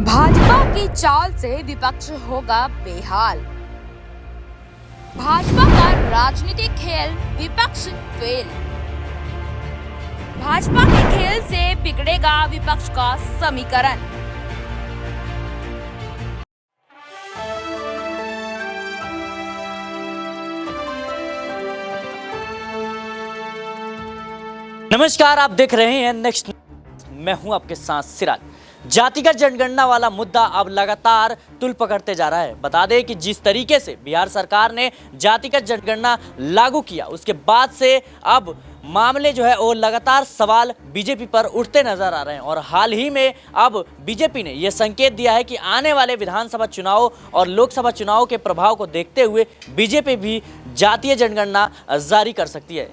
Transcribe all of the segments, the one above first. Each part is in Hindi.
भाजपा की चाल से विपक्ष होगा बेहाल। भाजपा का राजनीतिक खेल विपक्ष फेल। भाजपा के खेल से बिगड़ेगा विपक्ष का समीकरण। नमस्कार, आप देख रहे हैं नेक्स्ट। मैं हूं आपके साथ सिराज। जातिगत जनगणना वाला मुद्दा अब लगातार तूल पकड़ते जा रहा है। बता दें कि जिस तरीके से बिहार सरकार ने जातिगत जनगणना लागू किया, उसके बाद से अब मामले जो है वो लगातार सवाल बीजेपी पर उठते नजर आ रहे हैं। और हाल ही में अब बीजेपी ने यह संकेत दिया है कि आने वाले विधानसभा चुनाव और लोकसभा चुनाव के प्रभाव को देखते हुए बीजेपी भी जातीय जनगणना जारी कर सकती है।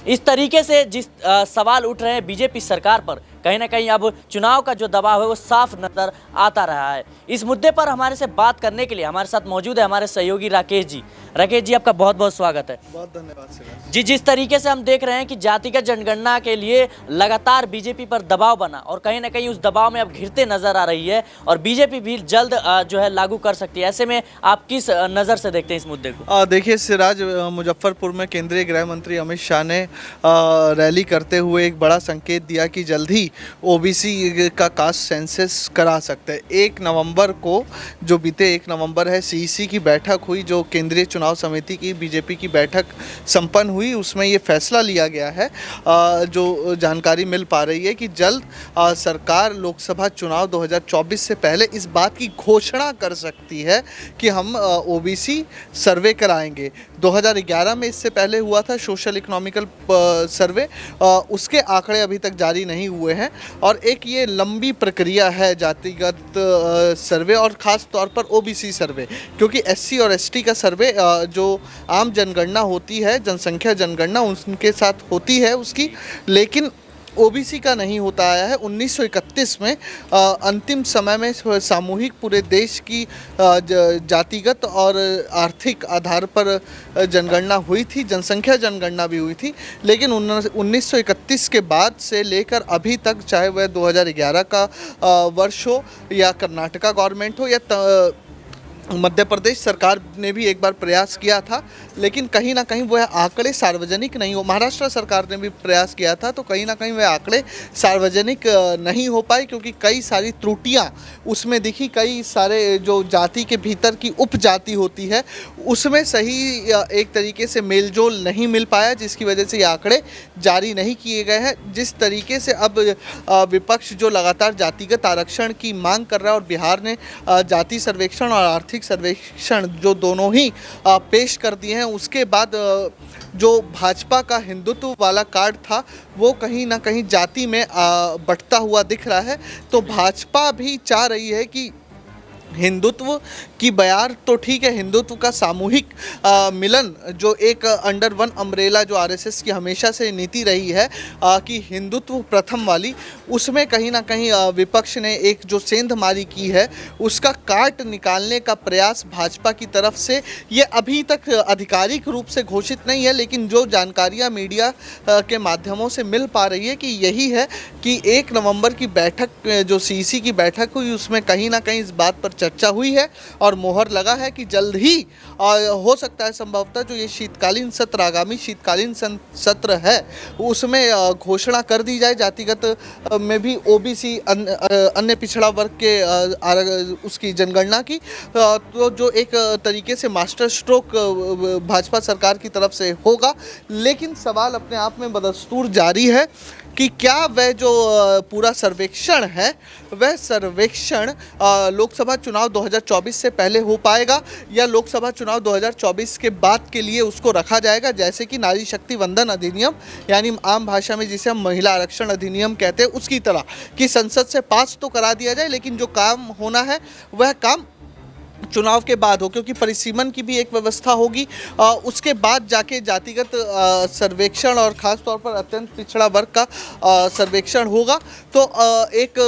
इस तरीके से जिस सवाल उठ रहे हैं बीजेपी सरकार पर, कहीं ना कहीं अब चुनाव का जो दबाव है वो साफ नजर आता रहा है। इस मुद्दे पर हमारे से बात करने के लिए हमारे साथ मौजूद है हमारे सहयोगी राकेश जी। राकेश जी, आपका बहुत बहुत स्वागत है। बहुत धन्यवाद सर जी, जिस तरीके से हम देख रहे हैं कि जातिगत जनगणना के लिए लगातार बीजेपी पर दबाव बना और कहीं ना कहीं उस दबाव में अब घिरते नजर आ रही है और बीजेपी भी जल्द जो है लागू कर सकती है। ऐसे में आप किस नज़र से देखते हैं इस मुद्दे को? देखिए सिराज, मुजफ्फरपुर में केंद्रीय गृह मंत्री अमित शाह ने रैली करते हुए एक बड़ा संकेत दिया कि जल्द ही ओबीसी का कास्ट सेंसस करा सकते हैं। 1 नवंबर को, जो बीते 1 नवंबर है, सीईसी की बैठक हुई, जो केंद्रीय चुनाव समिति की बीजेपी की बैठक संपन्न हुई। उसमें ये फैसला लिया गया है, जो जानकारी मिल पा रही है कि जल्द सरकार लोकसभा चुनाव 2024 से पहले इस बात की घोषणा कर सकती है कि हम ओबीसी सर्वे कराएंगे। 2011 में इससे पहले हुआ था सोशल इकोनॉमिकल सर्वे, उसके आंकड़े अभी तक जारी नहीं हुए हैं। और एक ये लंबी प्रक्रिया है जातिगत सर्वे, और ख़ास तौर पर ओबीसी सर्वे, क्योंकि एससी और एसटी का सर्वे जो आम जनगणना होती है, जनसंख्या जनगणना उनके साथ होती है उसकी, लेकिन ओबीसी का नहीं होता आया है। 1931 में अंतिम समय में सामूहिक पूरे देश की जातिगत और आर्थिक आधार पर जनगणना हुई थी, जनसंख्या जनगणना भी हुई थी। लेकिन 1931 के बाद से लेकर अभी तक, चाहे वह 2011 का वर्ष हो या कर्नाटका गवर्नमेंट हो या मध्य प्रदेश सरकार ने भी एक बार प्रयास किया था, लेकिन कहीं ना कहीं वह आंकड़े सार्वजनिक नहीं हो। महाराष्ट्र सरकार ने भी प्रयास किया था, तो कहीं ना कहीं वह आंकड़े सार्वजनिक नहीं हो पाए, क्योंकि कई सारी त्रुटियां उसमें दिखी। कई सारे जो जाति के भीतर की उपजाति होती है उसमें सही एक तरीके से मेलजोल नहीं मिल पाया, जिसकी वजह से ये आंकड़े जारी नहीं किए गए हैं। जिस तरीके से अब विपक्ष जो लगातार जातिगत आरक्षण की मांग कर रहा है, और बिहार ने जाति सर्वेक्षण और आर्थिक सर्वेक्षण जो दोनों ही पेश कर दिए हैं, उसके बाद जो भाजपा का हिंदुत्व वाला कार्ड था वो कहीं ना कहीं जाति में बंटता हुआ दिख रहा है। तो भाजपा भी चाह रही है कि हिंदुत्व की बयार तो ठीक है, हिंदुत्व का सामूहिक मिलन, जो एक अंडर वन अम्ब्रेला जो आरएसएस की हमेशा से नीति रही है कि हिंदुत्व प्रथम वाली, उसमें कहीं ना कहीं विपक्ष ने एक जो सेंधमारी की है उसका काट निकालने का प्रयास भाजपा की तरफ से, ये अभी तक आधिकारिक रूप से घोषित नहीं है, लेकिन जो जानकारियाँ मीडिया के माध्यमों से मिल पा रही है कि यही है कि 1 नवंबर की बैठक, जो सीईसी की बैठक हुई, उसमें कहीं ना कहीं इस बात पर चर्चा हुई है और मोहर लगा है कि जल्द ही हो सकता है, संभवतः जो ये शीतकालीन सत्र, आगामी शीतकालीन सत्र है, उसमें घोषणा कर दी जाए जातिगत में भी ओबीसी अन्य पिछड़ा वर्ग के उसकी जनगणना की। तो जो एक तरीके से मास्टर स्ट्रोक भाजपा सरकार की तरफ से होगा। लेकिन सवाल अपने आप में बदस्तूर जारी है कि क्या वह जो पूरा सर्वेक्षण है, वह सर्वेक्षण लोकसभा चुनाव 2024 से पहले हो पाएगा या लोकसभा चुनाव 2024 के बाद के लिए उसको रखा जाएगा, जैसे कि नारी शक्ति वंदन अधिनियम, यानी आम भाषा में जिसे हम महिला आरक्षण अधिनियम कहते हैं, उसकी तरह कि संसद से पास तो करा दिया जाए, लेकिन जो काम होना है वह काम चुनाव के बाद हो, क्योंकि परिसीमन की भी एक व्यवस्था होगी। उसके बाद जाके जातिगत सर्वेक्षण और ख़ास तौर पर अत्यंत पिछड़ा वर्ग का सर्वेक्षण होगा। तो एक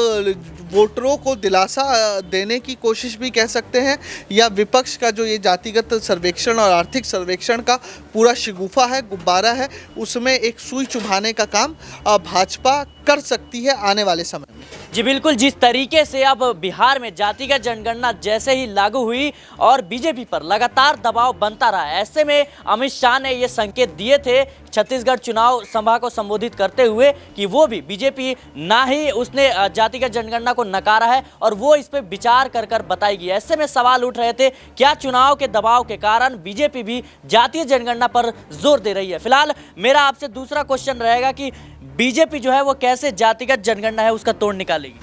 वोटरों को दिलासा देने की कोशिश भी कह सकते हैं, या विपक्ष का जो ये जातिगत सर्वेक्षण और आर्थिक सर्वेक्षण का पूरा शगुफा है, गुब्बारा है, उसमें एक सुई चुभाने का काम भाजपा कर सकती है आने वाले समय में। जी बिल्कुल, जिस तरीके से अब बिहार में जातिगत जनगणना जैसे ही लागू हुई और बीजेपी पर लगातार दबाव बनता रहा, ऐसे में अमित शाह ने ये संकेत दिए थे छत्तीसगढ़ चुनाव सभा को संबोधित करते हुए कि वो भी बीजेपी ना ही उसने जातिगत जनगणना को नकारा है और वो इस पर विचार कर बताएगी। ऐसे में सवाल उठ रहे थे, क्या चुनाव के दबाव के कारण बीजेपी भी जातीय जनगणना पर जोर दे रही है? फिलहाल मेरा आपसे दूसरा क्वेश्चन रहेगा कि बीजेपी जो है वो कैसे जातिगत जनगणना है उसका तोड़ निकालेगी?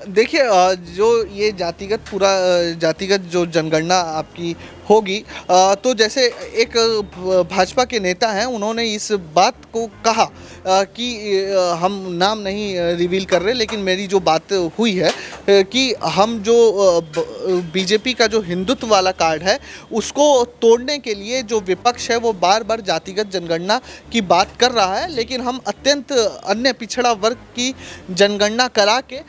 देखिए, जो ये जातिगत जो जनगणना आपकी होगी, तो जैसे एक भाजपा के नेता हैं, उन्होंने इस बात को कहा कि हम नाम नहीं रिवील कर रहे, लेकिन मेरी जो बात हुई है कि हम जो बीजेपी का जो हिंदुत्व वाला कार्ड है उसको तोड़ने के लिए जो विपक्ष है वो बार बार जातिगत जनगणना की बात कर रहा है, लेकिन हम अत्यंत अन्य पिछड़ा वर्ग की जनगणना करा के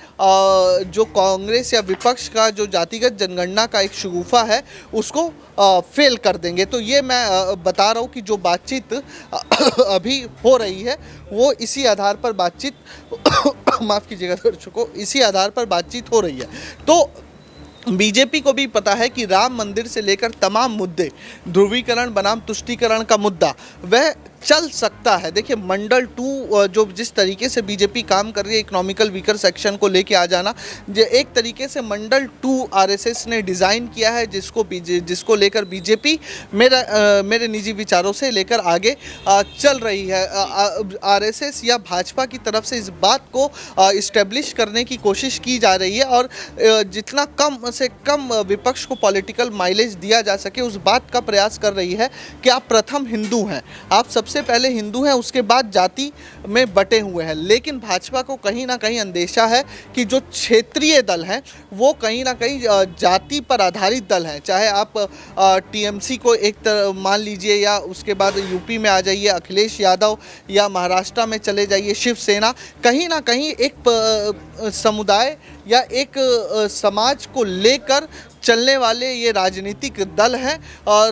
जो कांग्रेस या विपक्ष का जो जातिगत जनगणना का एक शगुफा है उसको फेल कर देंगे। तो ये मैं बता रहा हूँ कि जो बातचीत अभी हो रही है वो इसी आधार पर बातचीत माफ़ कीजिएगा दर्शकों, इसी आधार पर बातचीत हो रही है। तो बीजेपी को भी पता है कि राम मंदिर से लेकर तमाम मुद्दे, ध्रुवीकरण बनाम तुष्टीकरण का मुद्दा वह चल सकता है। देखिए, मंडल 2 जो जिस तरीके से बीजेपी काम कर रही है, इकोनॉमिकल वीकर सेक्शन को लेके आ जाना, एक तरीके से मंडल 2 आरएसएस ने डिज़ाइन किया है, जिसको लेकर बीजेपी मेरे निजी विचारों से लेकर आगे चल रही है। आरएसएस या भाजपा की तरफ से इस बात को इस्टेब्लिश करने की कोशिश की जा रही है और जितना कम से कम विपक्ष को पॉलिटिकल माइलेज दिया जा सके उस बात का प्रयास कर रही है कि आप प्रथम हिंदू हैं, आप सबसे पहले हिंदू हैं, उसके बाद जाति में बटे हुए हैं। लेकिन भाजपा को कहीं ना कहीं अंदेशा है कि जो क्षेत्रीय दल हैं वो कहीं ना कहीं जाति पर आधारित दल हैं। चाहे आप टीएमसी को एक तरह मान लीजिए या उसके बाद यूपी में आ जाइए अखिलेश यादव, या महाराष्ट्र में चले जाइए शिवसेना, कहीं ना कहीं एक समुदाय या एक समाज को लेकर चलने वाले ये राजनीतिक दल हैं।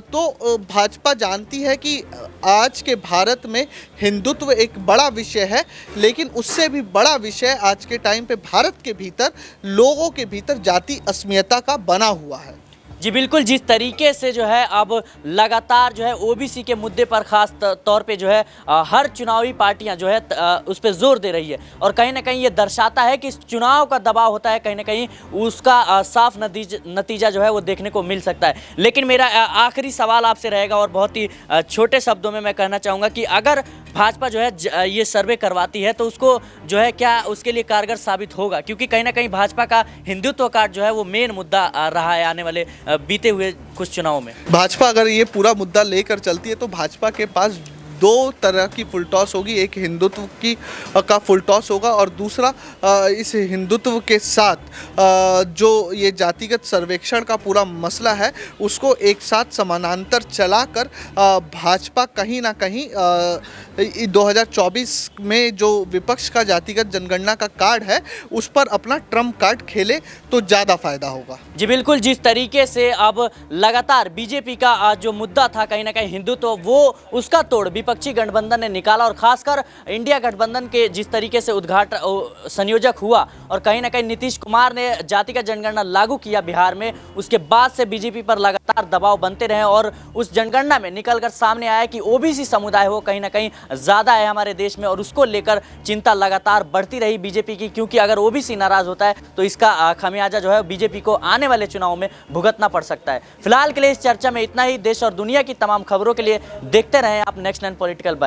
तो भाजपा जानती है कि आज के भारत में हिंदुत्व एक बड़ा विषय है, लेकिन उससे भी बड़ा विषय आज के टाइम पे भारत के भीतर लोगों के भीतर जाति अस्मियता का बना हुआ है। जी बिल्कुल, जिस तरीके से जो है अब लगातार जो है ओबीसी के मुद्दे पर खास तौर पे जो है हर चुनावी पार्टियां जो है उस पर जोर दे रही है और कहीं ना कहीं ये दर्शाता है कि इस चुनाव का दबाव होता है, कहीं ना कहीं उसका साफ नतीजा जो है वो देखने को मिल सकता है। लेकिन मेरा आखिरी सवाल आपसे रहेगा और बहुत ही छोटे शब्दों में मैं कहना चाहूँगा कि अगर भाजपा जो है ये सर्वे करवाती है तो उसको जो है क्या उसके लिए कारगर साबित होगा? क्योंकि कहीं ना कहीं भाजपा का हिंदुत्व कार्ड जो है वो मेन मुद्दा रहा है आने वाले बीते हुए कुछ चुनावों में। भाजपा अगर ये पूरा मुद्दा लेकर चलती है तो भाजपा के पास दो तरह की फुल टॉस होगी, एक हिंदुत्व की का फुल टॉस होगा और दूसरा इस हिंदुत्व के साथ जो ये जातिगत सर्वेक्षण का पूरा मसला है उसको एक साथ समानांतर चलाकर भाजपा कहीं ना कहीं 2024 में जो विपक्ष का जातिगत जनगणना का कार्ड है उस पर अपना ट्रम्प कार्ड खेले तो ज़्यादा फायदा होगा। जी बिल्कुल, जिस तरीके से अब लगातार बीजेपी का जो मुद्दा था कहीं ना कहीं हिंदुत्व, वो उसका तोड़ विपक्षी गठबंधन ने निकाला और खासकर इंडिया गठबंधन के जिस तरीके से उद्घाटन संयोजक हुआ और कहीं ना कहीं नीतीश कुमार ने जातिगत जनगणना लागू किया बिहार में, उसके बाद से बीजेपी पर लगातार दबाव बनते रहे और उस जनगणना में निकलकर सामने आया कि ओबीसी समुदाय हो कहीं ना कहीं ज़्यादा है हमारे देश में और उसको लेकर चिंता लगातार बढ़ती रही बीजेपी की, क्योंकि अगर ओबीसी नाराज होता है तो इसका खामियाजा जो है बीजेपी को आने वाले चुनाव में भुगतना पड़ सकता है। फिलहाल के लिए इस चर्चा में इतना ही। देश और दुनिया की तमाम खबरों के लिए देखते रहें आप नेक्स्ट 9 पॉलिटिकल बाइट।